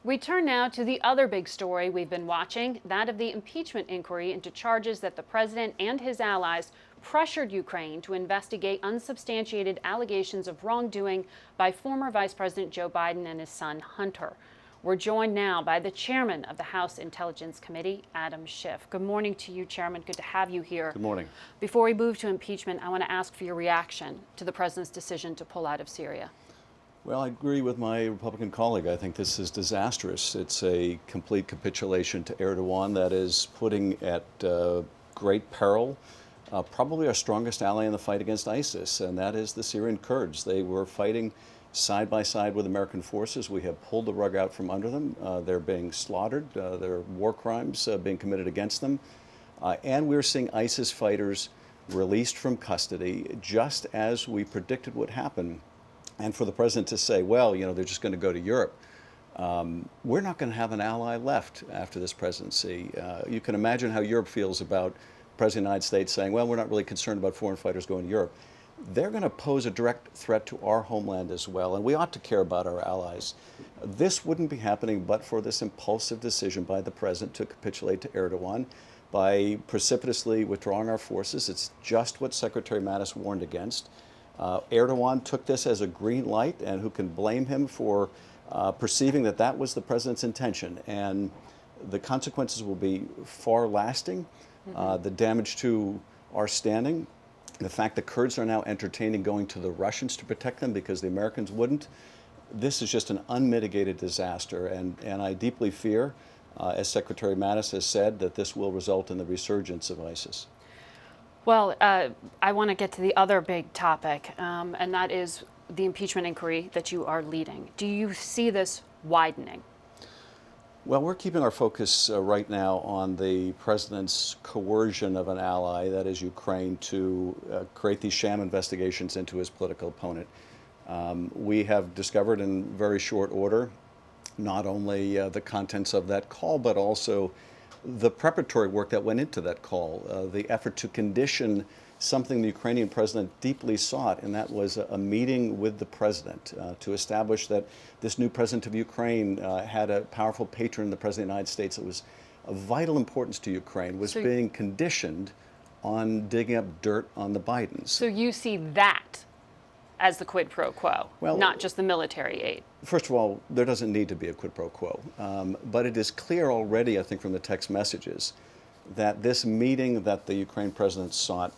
We turn now to the other big story we've been watching, that of the impeachment inquiry into charges that the president and his allies pressured Ukraine to investigate unsubstantiated allegations of wrongdoing by former Vice President Joe Biden and his son Hunter. We're joined now by the chairman of the House Intelligence Committee, Adam Schiff. Good morning to you, Chairman. Good to have you here. Good morning. Before we move to impeachment, I want to ask for your reaction to the president's decision to pull out of Syria. Well, I agree with my Republican colleague. I think this is disastrous. It's a complete capitulation to Erdogan that is putting at great peril probably our strongest ally in the fight against ISIS, and that is the Syrian Kurds. They were fighting side by side with American forces. We have pulled the rug out from under them. They're being slaughtered. There are war crimes being committed against them. And we're seeing ISIS fighters released from custody, just as we predicted would happen. And for the president to say, well, you know, they're just going to go to Europe. We're not going to have an ally left after this presidency. You can imagine how Europe feels about the President of the United States saying, well, we're not really concerned about foreign fighters going to Europe. They're going to pose a direct threat to our homeland as well, and we ought to care about our allies. This wouldn't be happening but for this impulsive decision by the president to capitulate to Erdogan by precipitously withdrawing our forces. It's just what Secretary Mattis warned against. Erdogan took this as a green light, and who can blame him for perceiving that that was the president's intention? And the consequences will be far lasting. The damage to our standing, the fact that Kurds are now entertaining going to the Russians to protect them because the Americans wouldn't. This is just an unmitigated disaster, and I deeply fear, as Secretary Mattis has said, that this will result in the resurgence of ISIS. Well, I want to get to the other big topic, and that is the impeachment inquiry that you are leading. Do you see this widening? Well, we're keeping our focus right now on the president's coercion of an ally, that is Ukraine, to create these sham investigations into his political opponent. We have discovered in very short order not only the contents of that call, but also the preparatory work that went into that call, the effort to condition something the Ukrainian president deeply sought, and that was a meeting with the president to establish that this new president of Ukraine had a powerful patron, the president of the United States, that was of vital importance to Ukraine, was being conditioned on digging up dirt on the Bidens. So you see that as the quid pro quo, well, not just the military aid? First of all, there doesn't need to be a quid pro quo. But it is clear already, I think, from the text messages, that this meeting that the Ukraine president sought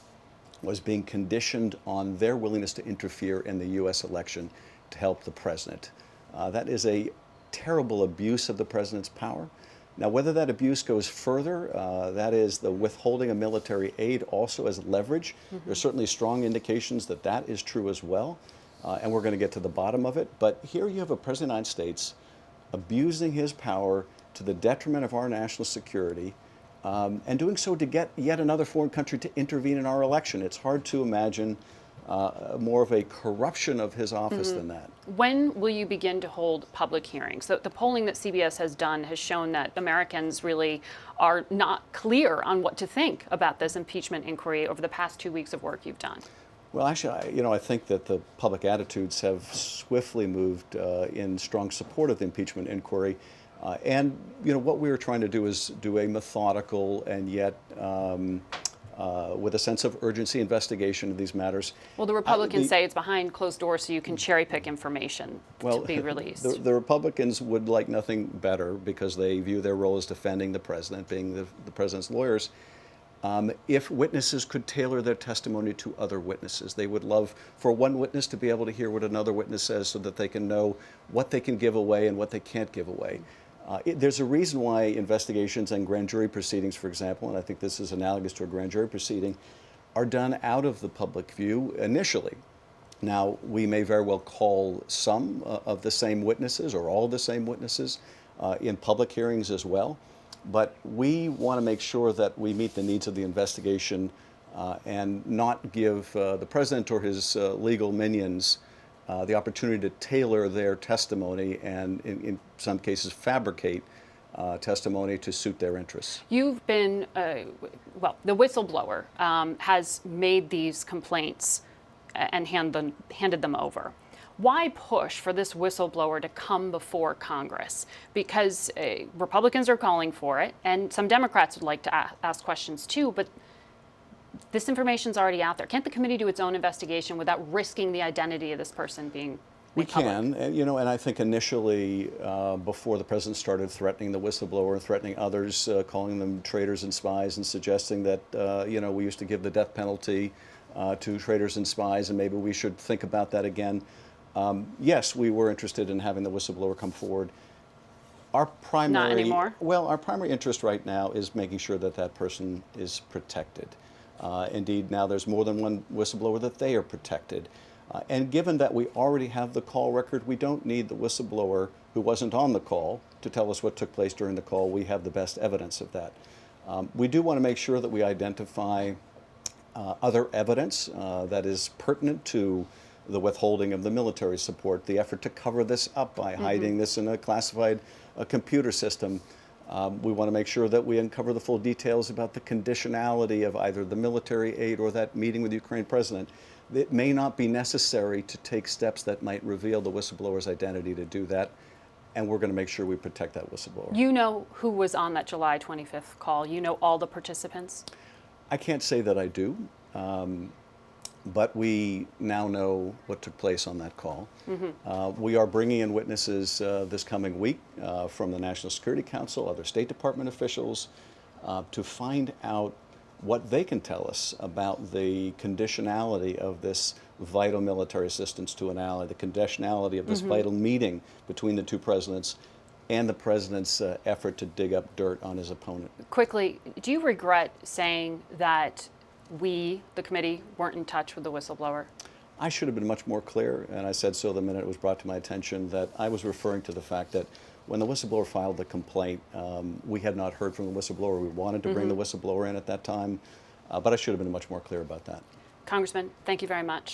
was being conditioned on their willingness to interfere in the U.S. election to help the president. That is a terrible abuse of the president's power. Now, whether that abuse goes further, that is the withholding of military aid also as leverage, there's certainly strong indications that that is true as well, and we're going to get to the bottom of it. But here you have a president of the United States abusing his power to the detriment of our national security, and doing so to get yet another foreign country to intervene in our election. It's hard to imagine more of a corruption of his office than that. When will you begin to hold public hearings? The polling that CBS has done has shown that Americans really are not clear on what to think about this impeachment inquiry over the past 2 weeks of work you've done. Well, actually, I think that the public attitudes have swiftly moved in strong support of the impeachment inquiry. And what we were trying to do is do a methodical and yet with a sense of urgency investigation of these matters. Well, the Republicans say it's behind closed doors so you can cherry pick information to be released. The Republicans would like nothing better, because they view their role as defending the president, being the president's lawyers. If witnesses could tailor their testimony to other witnesses, they would love for one witness to be able to hear what another witness says so that they can know what they can give away and what they can't give away. There's a reason why investigations and grand jury proceedings, for example, and I think this is analogous to a grand jury proceeding, are done out of the public view initially. Now, we may very well call some of the same witnesses or all the same witnesses in public hearings as well, but we want to make sure that we meet the needs of the investigation and not give the president or his legal minions the opportunity to tailor their testimony and, in some cases, fabricate testimony to suit their interests. You've been, well, the whistleblower has made these complaints and handed them over. Why push for this whistleblower to come before Congress? Because Republicans are calling for it, and some Democrats would like to ask questions too, but this information's already out there. Can't the committee do its own investigation without risking the identity of this person being We made public? can, and I think initially, before the president started threatening the whistleblower, threatening others, calling them traitors and spies, and suggesting that, we used to give the death penalty to traitors and spies, and maybe we should think about that again. Yes, we were interested in having the whistleblower come forward. Our primary, Not anymore? Well, our primary interest right now is making sure that that person is protected. Indeed, now there's more than one whistleblower that they are protected. And given that we already have the call record, we don't need the whistleblower who wasn't on the call to tell us what took place during the call. We have the best evidence of that. We do want to make sure that we identify other evidence that is pertinent to the withholding of the military support, the effort to cover this up by hiding this in a classified computer system. We want to make sure that we uncover the full details about the conditionality of either the military aid or that meeting with the Ukraine president. It may not be necessary to take steps that might reveal the whistleblower's identity to do that, and we're going to make sure we protect that whistleblower. You know who was on that July 25th call? You know all the participants? I can't say that I do, but we now know what took place on that call. We are bringing in witnesses this coming week from the National Security Council, other State Department officials, to find out what they can tell us about the conditionality of this vital military assistance to an ally, the conditionality of this vital meeting between the two presidents, and the president's effort to dig up dirt on his opponent. Quickly, do you regret saying that we, the committee, weren't in touch with the whistleblower? I should have been much more clear, and I said so the minute it was brought to my attention, that I was referring to the fact that when the whistleblower filed the complaint, we had not heard from the whistleblower. We wanted to bring the whistleblower in at that time, but I should have been much more clear about that. Congressman, thank you very much.